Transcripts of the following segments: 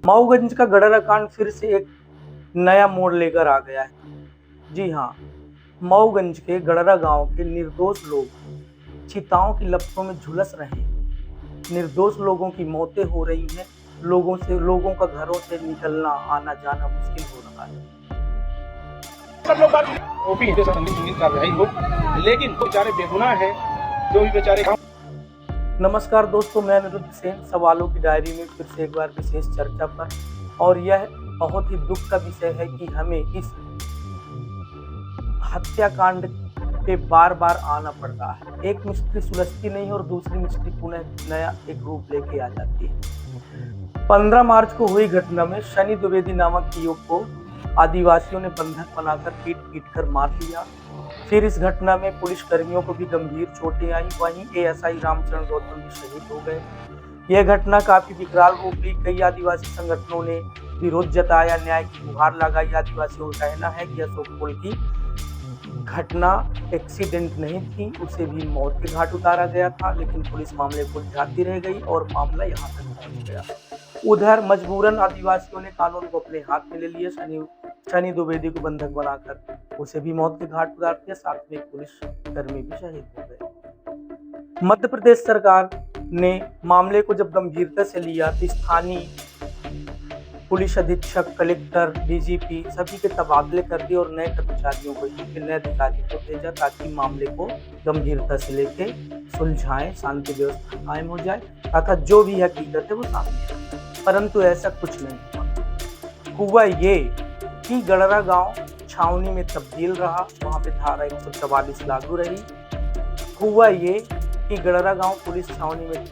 मऊगंज का गडरा कांड फिर से एक नया मोड़ लेकर आ गया है। जी हाँ, मऊगंज के गडरा गांव के निर्दोष लोग चिताओं की लपटों में झुलस रहे हैं। निर्दोष लोगों की मौतें हो रही हैं। लोगों का घरों से निकलना आना जाना मुश्किल हो रहा है। सब लोग बात ओपी हिंदू संगीत कार्रवाई हो, लेकिन बेचारे बेगुनाह है जो भी बेचारे। नमस्कार दोस्तों, मैं अनिरुद्ध सेन सवालों की डायरी में फिर से एक बार विशेष चर्चा पर, और यह बहुत ही दुख का विषय है कि हमें इस हत्याकांड पे बार बार आना पड़ रहा है। एक मिस्ट्री सुलझती नहीं और दूसरी मिस्ट्री पुनः नया एक रूप लेके आ जाती है। 15 मार्च को हुई घटना में शनि द्विवेदी नामक युवक को आदिवासियों ने बंधक बनाकर पीट कर मार दिया। फिर इस घटना में पुलिस कर्मियों को भी गंभीर चोटें आई। वहीं एएसआई रामचरण गौतम भी शहीद हो गए। यह घटना काफी विकराल रूप ली। कई आदिवासी संगठनों ने विरोध जताया, न्याय की गुहार लगाई। आदिवासियों का कहना है कि अशोक पुल की घटना एक्सीडेंट नहीं थी, उसे भी मौत के घाट उतारा गया था, लेकिन पुलिस मामले को उलझाती रह गई और मामला यहाँ तक पहुंच गया। उधर मजबूरन आदिवासियों ने कानून को अपने हाथ में ले लिया। शनि द्विवेदी को बंधक बनाकर उसे भी मौत के घाट उतार दिया। साथ में पुलिस कर्मी भी शहीद हो गए। मध्य प्रदेश सरकार ने मामले को जब गंभीरता से लिया तो स्थानीय पुलिस अधीक्षक, कलेक्टर, डीजीपी सभी के तबादले कर दिए और नए कर्मचारियों को, नए अधिकारियों को भेजा ताकि मामले को गंभीरता से लेके सुलझाएं, शांति व्यवस्था कायम हो जाए तथा जो भी हकीकत है वो सामने आए। परंतु ऐसा कुछ नहीं हुआ। ये कि गडरा गांव छावनी में तब्दील रहा, वहां पे धारा 144 लागू रही। हुआ ये कि गडरा गांव पुलिस छावनी में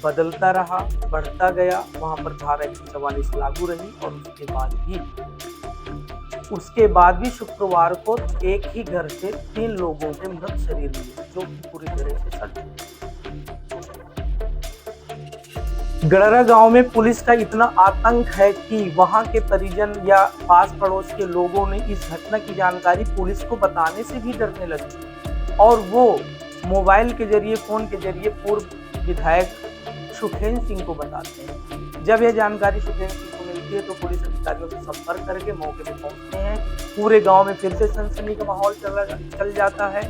बदलता रहा, बढ़ता गया, वहां पर धारा 144 लागू रही। और उसके बाद भी शुक्रवार को एक ही घर से 3 लोगों के मृत शरीर मिले, जो कि पूरी तरह से सच है। गडरा गांव में पुलिस का इतना आतंक है कि वहां के परिजन या पास पड़ोस के लोगों ने इस घटना की जानकारी पुलिस को बताने से भी डरने लगे और वो मोबाइल के जरिए, फोन के जरिए पूर्व विधायक सुखेन सिंह को बताते हैं। जब यह जानकारी सुखेन सिंह को मिलती है तो पुलिस अधिकारियों से संपर्क करके मौके पर पहुंचते हैं। पूरे गांव में फिर से सनसनी का माहौल चल जाता है,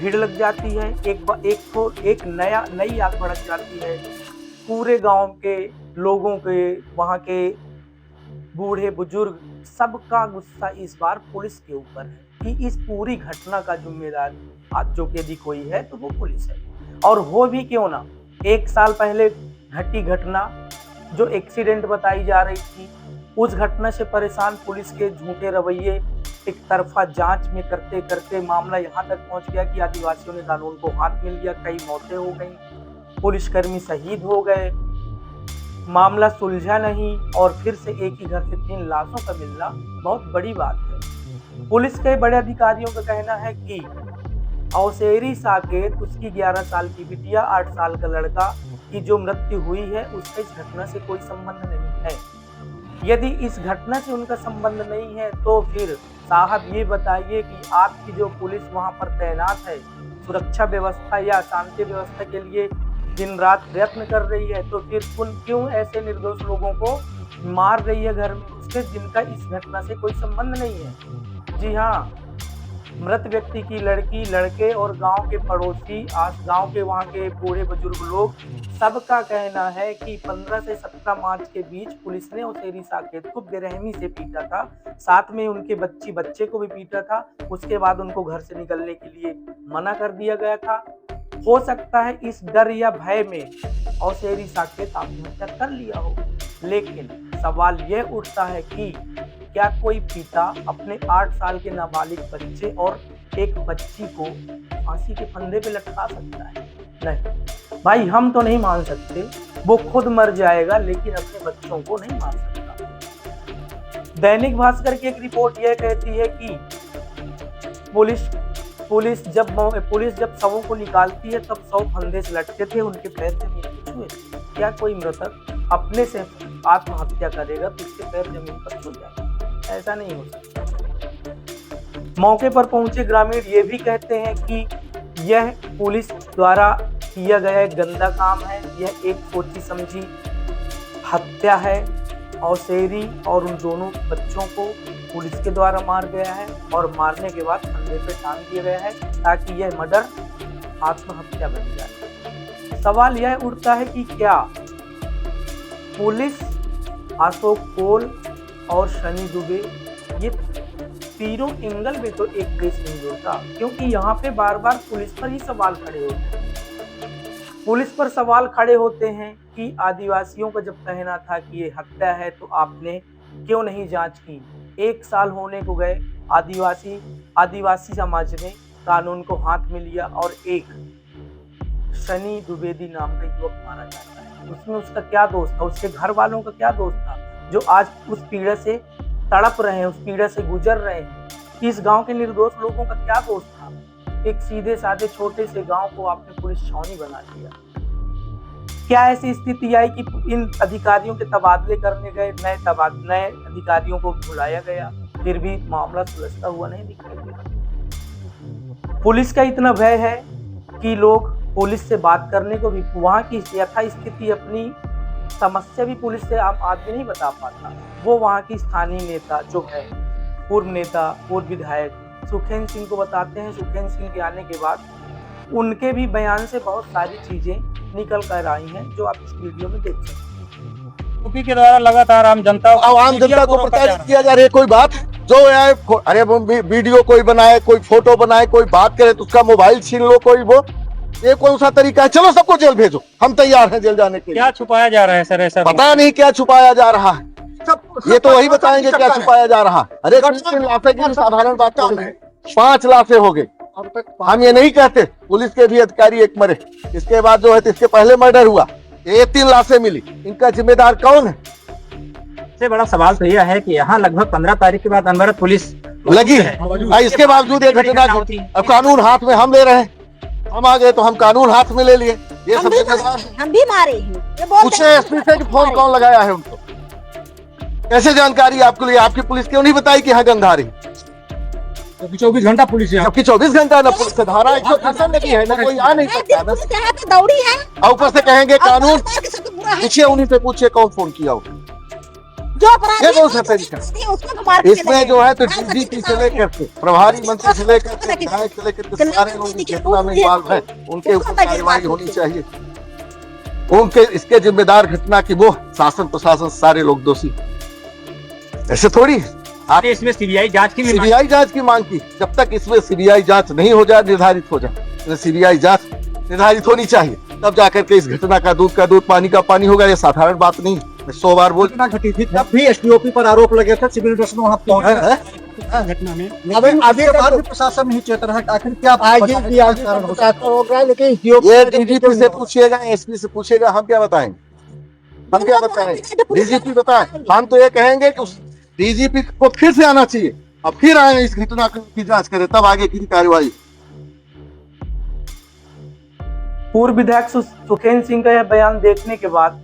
भीड़ लग जाती है, एक नई आग भड़क जाती है। पूरे गांव के लोगों के, वहां के बूढ़े बुजुर्ग सबका गुस्सा इस बार पुलिस के ऊपर है कि इस पूरी घटना का जिम्मेदार आज जो यदि कोई है तो वो पुलिस है। और हो भी क्यों ना, 1 साल पहले घटी घटना जो एक्सीडेंट बताई जा रही थी, उस घटना से परेशान पुलिस के झूठे रवैये, एक तरफा जांच में करते करते मामला यहाँ तक पहुंच गया कि आदिवासियों ने कानून को हाथ में लिया। कई मौतें हो गई, पुलिसकर्मी शहीद हो गए, मामला सुलझा नहीं और फिर से एक ही घर से 3 लाशों का मिलना बहुत बड़ी बात है। पुलिस के बड़े अधिकारियों का कहना है कि औसेरी साकेत, उसकी 11 साल की बिटिया, 8 साल का लड़का की जो मृत्यु हुई है उसका इस घटना से कोई संबंध नहीं है। यदि इस घटना से उनका संबंध नहीं है तो फिर साहब ये बताइए कि आपकी जो पुलिस वहां पर तैनात है, सुरक्षा व्यवस्था या शांति व्यवस्था के लिए दिन रात प्रयत्न कर रही है, तो फिर क्यों ऐसे निर्दोष लोगों को मार रही है घर में, उसके जिनका इस घटना से कोई संबंध नहीं है। जी हाँ, मृत व्यक्ति की लड़की, लड़के और गांव के पड़ोसी, गांव के वहां के बूढ़े बुजुर्ग लोग सबका कहना है कि 15 से 17 मार्च के बीच पुलिस ने औसेरी साकेत को बेरहमी से पीटा था, साथ में उनके बच्चे को भी पीटा था। उसके बाद उनको घर से निकलने के लिए मना कर दिया गया था। हो सकता है इस डर या भय में औसेरी साकेत आत्महत्या कर लिया हो, लेकिन सवाल यह उठता है कि क्या कोई पिता अपने 8 साल के नाबालिग बच्चे और एक बच्ची को फांसी के फंदे पे लटका सकता है? नहीं भाई, हम तो नहीं मान सकते। वो खुद मर जाएगा लेकिन अपने बच्चों को नहीं मार सकता। दैनिक भास्कर की एक रिपोर्ट यह कहती है कि पुलिस जब शवों को निकालती है तब शव फंदे से लटके थे, उनके पैर जमीन पर छुए थे। क्या कोई मृतक अपने से आत्महत्या करेगा तो उसके पैर जमीन पर छू जाएगा? ऐसा नहीं हो सकता। मौके पर पहुंचे ग्रामीण ये भी कहते हैं कि यह पुलिस द्वारा किया गया एक गंदा काम है, यह एक सोची समझी हत्या है। औसेरी और उन दोनों बच्चों को पुलिस के द्वारा मार गया है और मारने के बाद फंदे पे टांग दिया गया है ताकि यह मर्डर आत्महत्या बन जाए। सवाल यह उठता है कि क्या पुलिस अशोक कोल और शनि दुबे ये तीनों एंगल में तो एक केस नहीं होता, क्योंकि यहाँ पे बार बार पुलिस पर ही सवाल खड़े होते हैं। पुलिस पर सवाल खड़े होते हैं कि आदिवासियों का जब कहना था कि ये हत्या है तो आपने क्यों नहीं जांच की। 1 साल होने को गए, आदिवासी समाज ने कानून को हाथ में लिया और एक शनि द्विवेदी नाम का युवक मारा जाता है। उसमें उसका क्या दोष था, उसके घर वालों का क्या दोष था जो आज उस पीड़ा से तड़प रहे हैं, उस पीड़ा से गुजर रहे हैं। इस गांव के निर्दोष लोगों का क्या दोष था। एक सीधे साधे छोटे से गांव को आपने पुलिस छावनी बना दिया। क्या ऐसी स्थिति आई कि इन अधिकारियों के तबादले करने गए, नए अधिकारियों को बुलाया गया, फिर भी मामला सुलझता हुआ नहीं दिखाई दे। पुलिस का इतना भय है कि लोग पुलिस से बात करने को भी, वहां की यथास्थिति अपनी समस्या भी पुलिस से आम आदमी नहीं बता पाता। वो वहाँ की स्थानीय नेता जो है, पूर्व नेता, पूर्व विधायक सुखेंद्र सिंह को बताते हैं। सुखेंद्र सिंह के आने के बाद उनके भी बयान से बहुत सारी चीजें निकल कर आई हैं जो आप इस वीडियो में देख सकते हैं। यूपी के द्वारा लगातार आम जनता को प्रताड़ित किया जा रहा है। कोई बात जो है, अरे वो वीडियो कोई बनाए, कोई फोटो बनाए, कोई बात करे तो उसका मोबाइल छीन लो, कोई वो, ये कौन सा तरीका है। चलो सबको जेल भेजो, हम तैयार हैं जेल जाने के लिए। क्या छुपाया जा रहा है सर? ऐसा पता नहीं क्या छुपाया जा रहा है, ये तो वही बताएंगे क्या छुपाया जा रहा है। अरे 3 लाफे की साधारण बात तो है, 5 लाफे हो गए। हम ये नहीं कहते पुलिस के भी अधिकारी एक मरे, इसके बाद जो है इसके पहले मर्डर हुआ, ये 3 लाशें मिली, इनका जिम्मेदार कौन है? सबसे बड़ा सवाल तो यह है कि यहाँ लगभग 15 तारीख के बाद अनवरत पुलिस लगी है, इसके बावजूद ये घटना घटी। अब कानून हाथ में हम ले रहे हैं, हम आ गए तो हम कानून हाथ में ले लिए। ये सब हम भी मारे हैं। पूछे एसपी से कि फोन कौन लगाया है उनको, कैसे जानकारी आपको लिए? आपकी पुलिस क्यों नहीं बताई कि यहाँ गंगा आ रही? 24 घंटा पुलिस है, जबकि 24 घंटा ना पुलिस धारा 163 लगी है, ना कोई आ नहीं सकता ना। दौड़ी है और ऊपर से कहेंगे कानून, पूछिए उन्हीं से पूछिए कौन फोन किया हो। जो ये कौन सा तरीका? इसमें जो है तो डीजीपी से लेकर के प्रभारी मंत्री से लेकर के विधायक से लेकर के सारे लोग घटना में इन्वॉल्व है, उनके ऊपर कार्रवाई होनी चाहिए। उनके इसके जिम्मेदार घटना की वो शासन प्रशासन सारे लोग दोषी। ऐसे थोड़ी आपने इसमें सीबीआई जांच की मांग की। जब तक इसमें सीबीआई जांच नहीं हो जाए, निर्धारित हो जाए, सीबीआई जांच निर्धारित होनी चाहिए, तब जाकर के इस घटना का दूध पानी का पानी होगा। ये साधारण बात नहीं, मैं 100 बार बोल घटी थी। तब भी एसडीओपी पर आरोप लगे थे, सिविल ड्रेस में वहाँ पहुंचे घटना में। अभी प्रशासन नहीं चेत रहा, आखिर क्या होगा? लेकिन ये डीजीपी से पूछिएगा, एसपी से पूछिएगा, हम क्या बताएंगे? हम क्या बताएंगे? डीजीपी बताए। हम तो ये कहेंगे कि डीजीपी को फिर से आना चाहिए, अब फिर आए इस घटना की जांच करें, तब आगे की कार्रवाई। पूर्व विधायक सुखेंद्र सिंह का यह बयान देखने के बाद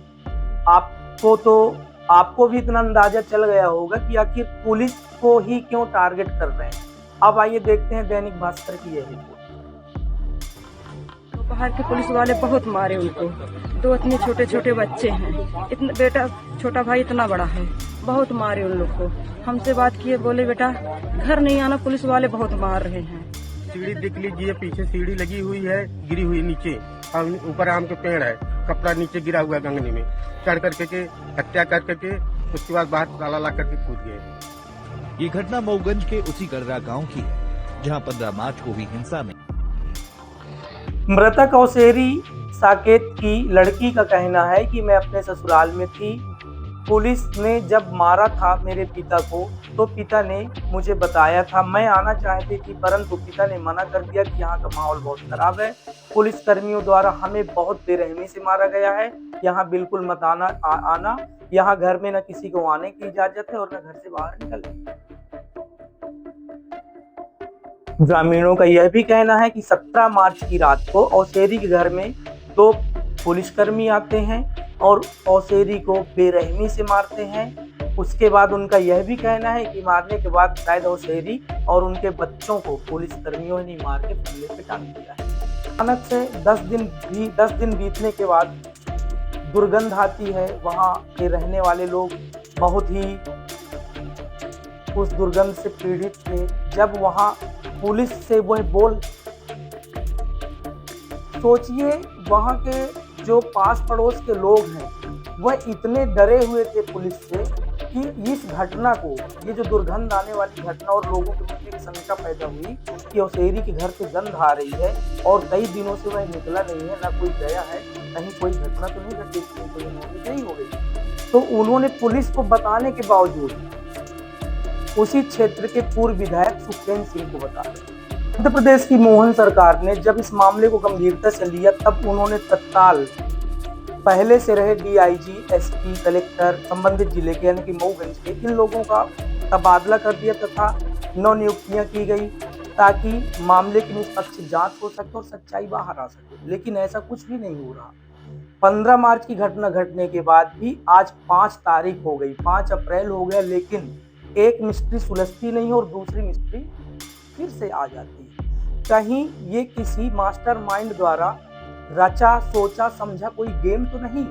आपको भी इतना अंदाजा चल गया होगा कि आखिर पुलिस को ही क्यों टारगेट कर रहे हैं। अब आइए देखते हैं दैनिक भास्कर की यह रिपोर्ट। बाहर के पुलिस वाले बहुत मारे उनको, 2 इतने छोटे छोटे बच्चे हैं, इतना बेटा छोटा भाई इतना बड़ा है, बहुत मारे उन लोग को। हमसे बात किए, बोले बेटा घर नहीं आना, पुलिस वाले बहुत मार रहे हैं। सीढ़ी देख लीजिए, पीछे सीढ़ी लगी हुई है, गिरी हुई नीचे, और ऊपर आम के पेड़ है, कपड़ा नीचे गिरा हुआ गंगनी में, चढ़ करके के हत्या कर करके उसके बाद बाहर ताला ला करके कूद गए। ये घटना मऊगंज के उसी कर्रा गांव की है, जहां 15 मार्च को हुई हिंसा में मृतक औसेरी साकेत की लड़की का कहना है कि मैं अपने ससुराल में थी, पुलिस ने जब मारा था मेरे पिता को तो पिता ने मुझे बताया था, मैं आना चाहती थी परंतु पिता ने मना कर दिया कि यहाँ का माहौल बहुत खराब है, पुलिस कर्मियों द्वारा हमें बहुत बेरहमी से मारा गया है, यहाँ बिल्कुल मत आना, यहाँ घर में न किसी को आने की इजाजत है और न घर से बाहर निकलने। ग्रामीणों का यह भी कहना है कि 17 मार्च की रात को औसेरी के घर में 2 पुलिसकर्मी आते हैं और औसेरी को बेरहमी से मारते हैं। उसके बाद उनका यह भी कहना है कि मारने के बाद शायद औसेरी और उनके बच्चों को पुलिसकर्मियों ने मार के फंदे पे टांग दिया है। अचानक से 10 दिन बीतने के बाद दुर्गंध आती है, वहाँ के रहने वाले लोग बहुत ही उस दुर्गंध से पीड़ित थे। जब वहां पुलिस से वह बोल, सोचिए वहां के जो पास पड़ोस के लोग हैं वह इतने डरे हुए थे पुलिस से कि इस घटना को, ये जो दुर्गंध आने वाली घटना और लोगों के मन में एक शंका पैदा हुई कि औसेरी के घर से गंध आ रही है और कई दिनों से वह निकला नहीं है, ना कोई गया है, कहीं कोई घटना तो नहीं घटी, कोई नहीं हो गई। तो उन्होंने पुलिस को बताने के बावजूद उसी क्षेत्र के पूर्व विधायक सुखेंद्र सिंह को बताया। मध्य प्रदेश की मोहन सरकार ने जब इस मामले को गंभीरता से लिया तब उन्होंने तत्काल पहले से रहे डीआईजी, एसपी, कलेक्टर, संबंधित जिले के यानी कि मऊगंज के इन लोगों का तबादला कर दिया तथा नव नियुक्तियां की गई ताकि मामले की निष्पक्ष जांच हो सके और सच्चाई बाहर आ सके। लेकिन ऐसा कुछ भी नहीं हो रहा। 15 मार्च की घटना घटने के बाद भी आज 5 तारीख हो गई, 5 अप्रैल हो गया, लेकिन एक मिस्ट्री सुलझती नहीं और दूसरी मिस्ट्री फिर से आ जाती है। कहीं ये किसी मास्टरमाइंड द्वारा रचा सोचा समझा कोई गेम तो नहीं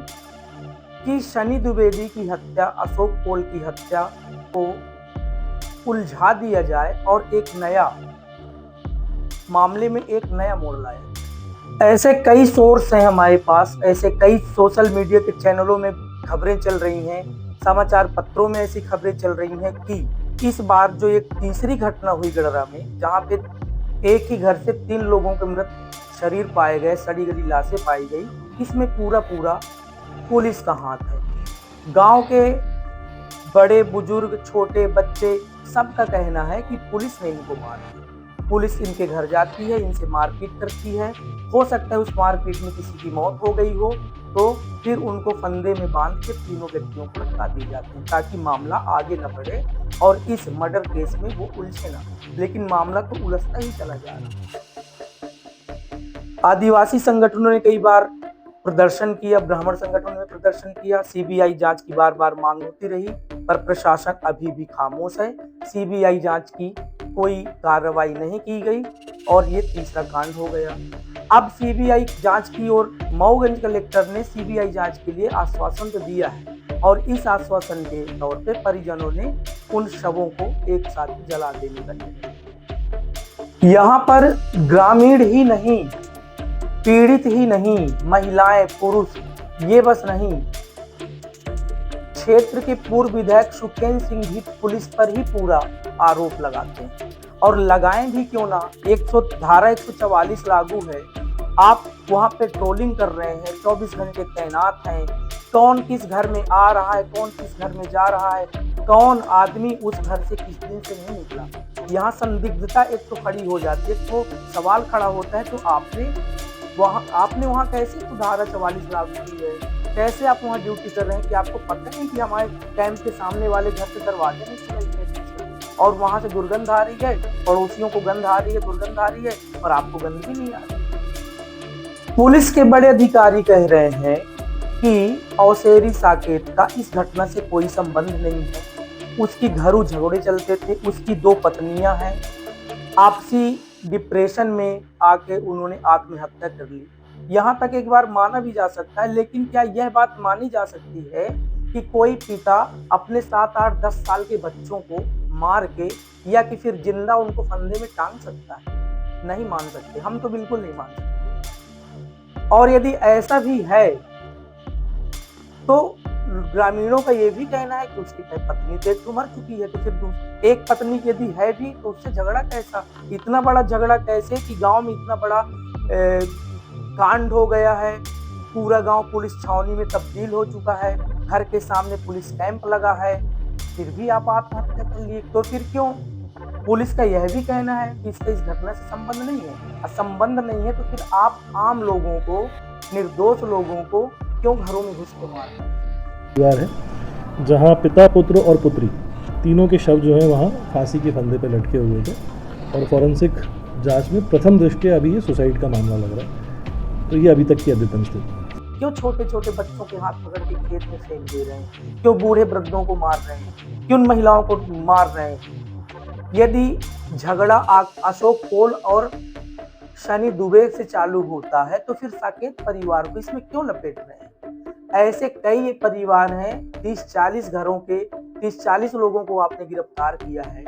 कि शनि द्विवेदी की हत्या, अशोक पोल की हत्या को उलझा दिया जाए और एक नया मामले में एक नया मोड़ लाए। ऐसे कई सोर्स हैं हमारे पास, ऐसे कई सोशल मीडिया के चैनलों में खबरें चल रही हैं, समाचार पत्रों में ऐसी खबरें चल रही हैं कि इस बार जो एक तीसरी घटना हुई गडरा में, जहां पे एक ही घर से 3 लोगों के मृत शरीर पाए गए, सड़ी गली लाशें पाई गई, इसमें पूरा पुलिस का हाथ है। गांव के बड़े बुजुर्ग, छोटे बच्चे, सबका कहना है कि पुलिस ने इनको मारा। पुलिस इनके घर जाती है, इनसे मारपीट करती है। हो सकता है उस मारपीट में किसी की मौत हो गई हो, तो फिर उनको फंदे में बांध के तीनों व्यक्तियों को लटका दी जाती है ताकि मामला आगे न बढ़े और इस मर्डर केस में वो उलझे ना। लेकिन मामला तो उलझता ही चला जा रहा है। आदिवासी संगठनों ने कई बार प्रदर्शन किया, ब्राह्मण संगठनों ने प्रदर्शन किया, सीबीआई जांच की बार बार मांग होती रही, पर प्रशासन अभी भी खामोश है। सीबीआई जांच की कोई कार्रवाई नहीं की गई और ये तीसरा कांड हो गया। अब सीबीआई जांच की और मऊगंज कलेक्टर ने सीबीआई जांच के लिए आश्वासन तो दिया है और इस आश्वासन के तौर पे परिजनों ने उन शवों को एक साथ जला देने का निर्णय। यहाँ पर ग्रामीण ही नहीं, पीड़ित ही नहीं, महिलाएं, पुरुष, ये बस नहीं, क्षेत्र के पूर्व विधायक सुखेंद्र सिंह भी पुलिस पर ही पूरा आरोप लगाते हैं और लगाएं भी क्यों ना। धारा 144 लागू है, आप वहां पेट्रोलिंग कर रहे हैं, 24 घंटे तैनात हैं, कौन किस घर में आ रहा है, कौन किस घर में जा रहा है, कौन आदमी उस घर से किस दिन से नहीं निकला, यहाँ संदिग्धता एक तो खड़ी हो जाती है। तो सवाल खड़ा होता है, तो आपने वहाँ कैसे धारा 44 लागू की है, कैसे आप वहाँ ड्यूटी कर रहे हैं कि आपको पता नहीं कि हमारे कैंप के सामने वाले घर से दरवाजे नहीं खुले और वहां से दुर्गंध आ रही है, पड़ोसियों को गंध आ रही है, दुर्गंध आ रही है और आपको गंध भी नहीं आ रही। पुलिस के बड़े अधिकारी कह रहे हैं कि औसेरी साकेत का इस घटना से कोई संबंध नहीं है, उसकी घरों झगड़े चलते थे, उसकी 2 पत्नियां हैं, आपसी डिप्रेशन में आके उन्होंने आत्महत्या कर ली। यहाँ तक एक बार माना भी जा सकता है, लेकिन क्या यह बात मानी जा सकती है कि कोई पिता अपने 7, 8, 10 साल के बच्चों को मार के या कि फिर जिंदा उनको फंदे में टांग सकता है? नहीं मान सकते, हम तो बिल्कुल नहीं मान सकते। और यदि ऐसा भी है तो ग्रामीणों का ये भी कहना है कि उसकी पत्नी तो मर चुकी है, तो फिर एक पत्नी यदि है भी तो उससे झगड़ा कैसा, इतना बड़ा झगड़ा कैसे कि गांव में इतना बड़ा कांड हो गया है, पूरा गांव पुलिस छावनी में तब्दील हो चुका है, घर के सामने पुलिस कैंप लगा है, फिर भी आप आत्महत्या कर लिए। तो फिर क्यों? पुलिस का यह भी कहना है कि इसका इस घटना से संबंध नहीं है। संबंध नहीं है तो फिर आप आम लोगों को, निर्दोष लोगों को क्यों घरों में घुस के मार रहे हैं? है जहाँ पिता, पुत्र और पुत्री तीनों के शव जो है वहाँ फांसी के फंदे पे लटके हुए थे और फॉरेंसिक जांच में प्रथम दृष्टया अभी ये सुसाइड का मामला लग रहा है। तो ये अभी तक की अद्यतन स्थिति। क्यों छोटे छोटे बच्चों के हाथ पकड़ के खेत में फेंक दे रहे हैं? क्यों बूढ़े वृद्धों को मार रहे हैं? क्यों महिलाओं को मार रहे हैं? यदि झगड़ा अशोक पोल और शनि दुबे से चालू होता है तो फिर साकेत परिवार को इसमें क्यों लपेट रहे हैं? ऐसे कई परिवार हैं, 30-40 घरों के 30-40 लोगों को आपने गिरफ्तार किया है।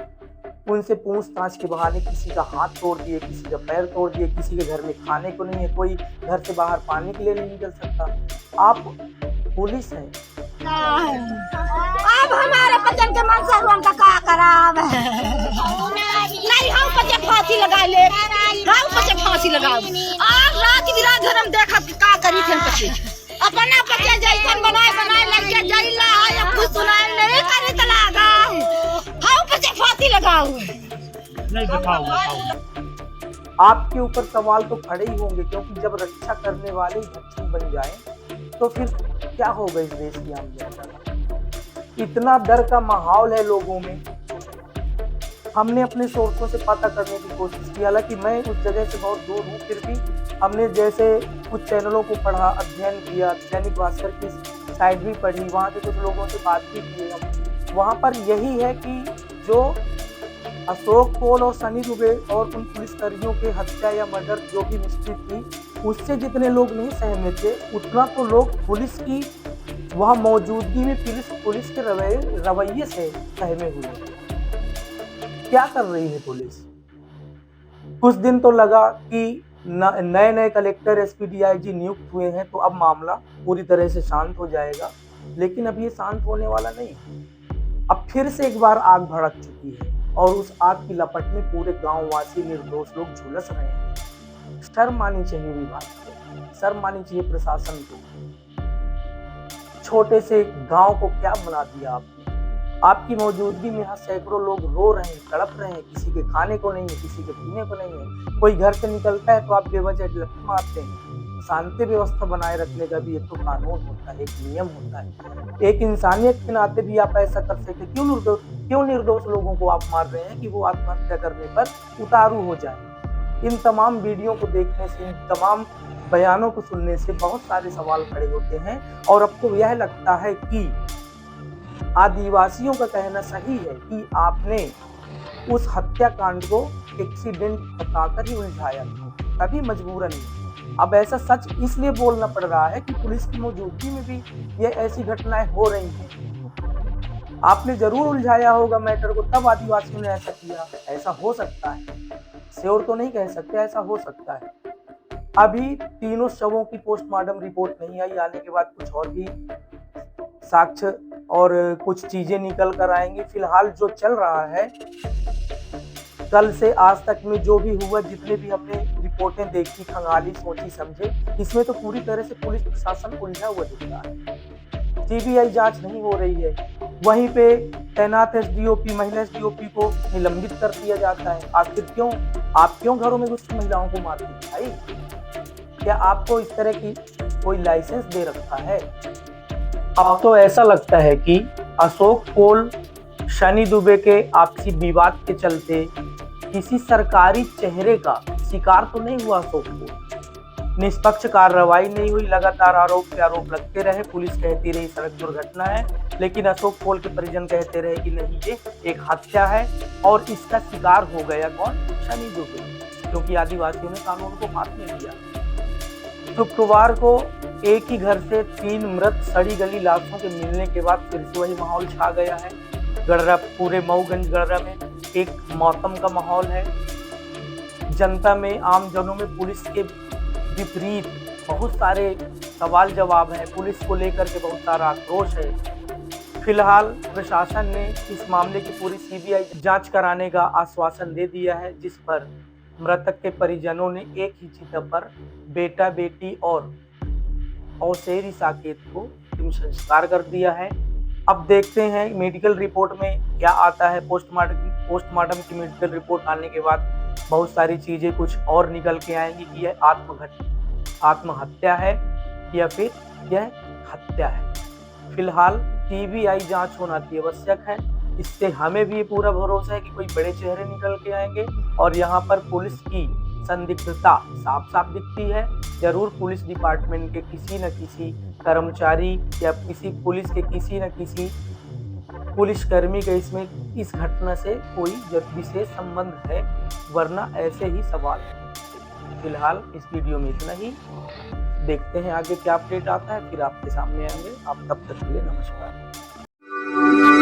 उनसे पूछताछ के बहाने किसी का हाथ तोड़ दिए, किसी का पैर तोड़ दिए, किसी के घर में खाने को नहीं है, कोई घर से बाहर पानी के लिए नहीं निकल सकता। आप पुलिस हैं। अब हमारे बच्चन के मन से हम का कराव नहीं, हम बच्चे फांसी लगा ले, हम बच्चे फांसी लगाओ। आज रात बिरात हम देखा का करी थे बच्चे अपना बच्चे जैसन बनाए लड़के जैला है, अब कुछ सुनाई नहीं करे तो लगा हम बच्चे फांसी लगाओ। नहीं दिखाओ आपके ऊपर सवाल तो खड़े ही होंगे, क्योंकि जब रक्षा करने वाले भक्षण बन जाए तो फिर क्या होगा इस देश की आम जनता का। इतना डर का माहौल है लोगों में। हमने अपने सोर्सों से पता करने की कोशिश की, हालांकि मैं उस जगह से बहुत दूर हूँ, फिर भी हमने जैसे कुछ चैनलों को पढ़ा, अध्ययन किया, दैनिक भास्कर की साइट भी पढ़ी, वहाँ के कुछ लोगों से बात भी की हम। वहाँ पर यही है कि जो अशोक पोल और सनी दुबे और उन पुलिसकर्मियों के हत्या या मर्डर जो भी मिस्ट्री थी, उससे जितने लोग नहीं सहमत थे, उतना तो लोग पुलिस की वहाँ मौजूदगी में पुलिस के रवैये से सहमे हुए। क्या कर रही है पुलिस? कुछ दिन तो लगा कि नए कलेक्टर एसपी डीआईजी नियुक्त हुए हैं तो अब मामला पूरी तरह से शांत हो जाएगा, लेकिन अब ये शांत होने वाला नहीं। अब फिर से एक बार आग भड़क चुकी है और उस आग की लपट में पूरे गांववासी निर्दोष लोग झुलस रहे हैं। शर्म आनी चाहिए विभाग को, शर्म आनी चाहिए प्रशासन को। छोटे से गांव को क्या बना दिया आपने। आपकी मौजूदगी में यहाँ सैकड़ों लोग रो रहे हैं, तड़प रहे हैं, किसी के खाने को नहीं है, किसी के पीने को नहीं है। कोई घर से निकलता है तो आप बेवजह लट्ठे मारते हैं। शांति व्यवस्था बनाए रखने का भी एक तो कानून होता है, एक नियम होता है। एक इंसानियत के नाते भी आप ऐसा कर सकते। क्यों निर्दोष लोगों को आप मार रहे हैं कि वो आत्महत्या करने पर उतारू हो जाए। इन तमाम वीडियो को देखने से, इन तमाम बयानों को सुनने से बहुत सारे सवाल खड़े होते हैं और अब तो यह लगता है कि आदिवासियों का कहना सही है कि आपने उस हत्याकांड को एक्सीडेंट बताकर ही उलझाया था, तभी मजबूरन। अब ऐसा सच इसलिए बोलना पड़ रहा है कि पुलिस की मौजूदगी में भी ये ऐसी घटनाएं हो रही हैं। आपने जरूर उलझाया होगा मैटर को, तब आदिवासियों ने ऐसा किया। ऐसा हो सकता है, श्योर तो नहीं कह सकते, ऐसा हो सकता है। अभी तीनों शवों की पोस्टमार्टम रिपोर्ट नहीं आई, आने के बाद कुछ और भी साक्ष्य और कुछ चीजें निकल कर आएंगी। फिलहाल जो चल रहा है, कल से आज तक में जो भी हुआ, जितने भी हमने रिपोर्टें देखी, खंगाली, सोची, समझे, इसमें तो पूरी तरह से पुलिस प्रशासन उलझा हुआ दिख रहा है। सीबीआई जांच नहीं हो रही है। वहीं पे तैनात एसडीओपी, महिला एसडीओपी को निलंबित कर दिया जाता है। आखिर क्यों? आप क्यों घरों में घुस महिलाओं को मारते हैं भाई? क्या आपको इस तरह की कोई लाइसेंस दे रखा है? अब तो ऐसा लगता है कि अशोक पोल, शनि दुबे के आपसी विवाद के चलते किसी सरकारी चेहरे का शिकार तो नहीं हुआ अशोक पोल। निष्पक्ष कार्रवाई नहीं हुई, लगातार आरोप पे आरोप लगते रहे। पुलिस कहती रही सड़क दुर्घटना है, लेकिन अशोक पोल के परिजन कहते रहे कि नहीं, ये एक हत्या है और इसका शिकार हो गया कौन? शनि दुबे, क्योंकि आदिवासियों ने कानून को हाथ में लिया। शुक्रवार को एक ही घर से 3 मृत सड़ी गली लाशों के मिलने के बाद फिर से वही माहौल छा गया है। गढ़रा, पूरे मऊगंज गढ़रा में एक मौसम का माहौल है। जनता में, आम जनों में पुलिस के विपरीत बहुत सारे सवाल जवाब हैं। पुलिस को लेकर के बहुत सारा आक्रोश है। फिलहाल प्रशासन ने इस मामले की पूरी सीबीआई जांच कराने का आश्वासन दे दिया है, जिस पर मृतक के परिजनों ने एक ही चिता पर बेटा, बेटी और औसेरी साकेत को अंतिम संस्कार कर दिया है। अब देखते हैं मेडिकल रिपोर्ट में क्या आता है। पोस्टमार्टम की मेडिकल रिपोर्ट आने के बाद बहुत सारी चीजें कुछ और निकल के आएंगी कि यह आत्महत्या है या फिर यह हत्या है। फिलहाल सीबीआई जांच होना अति आवश्यक है। इससे हमें भी पूरा भरोसा है कि कोई बड़े चेहरे निकल के आएंगे और यहाँ पर पुलिस की संदिग्धता साफ साफ दिखती है। जरूर पुलिस डिपार्टमेंट के किसी न किसी कर्मचारी या किसी पुलिस के किसी न किसी पुलिसकर्मी का इसमें इस घटना से कोई विशेष संबंध है, वरना ऐसे ही सवाल है। फिलहाल इस वीडियो में इतना ही। देखते हैं आगे क्या अपडेट आता है, फिर आपके सामने आएंगे। आप तब तक के लिए नमस्कार।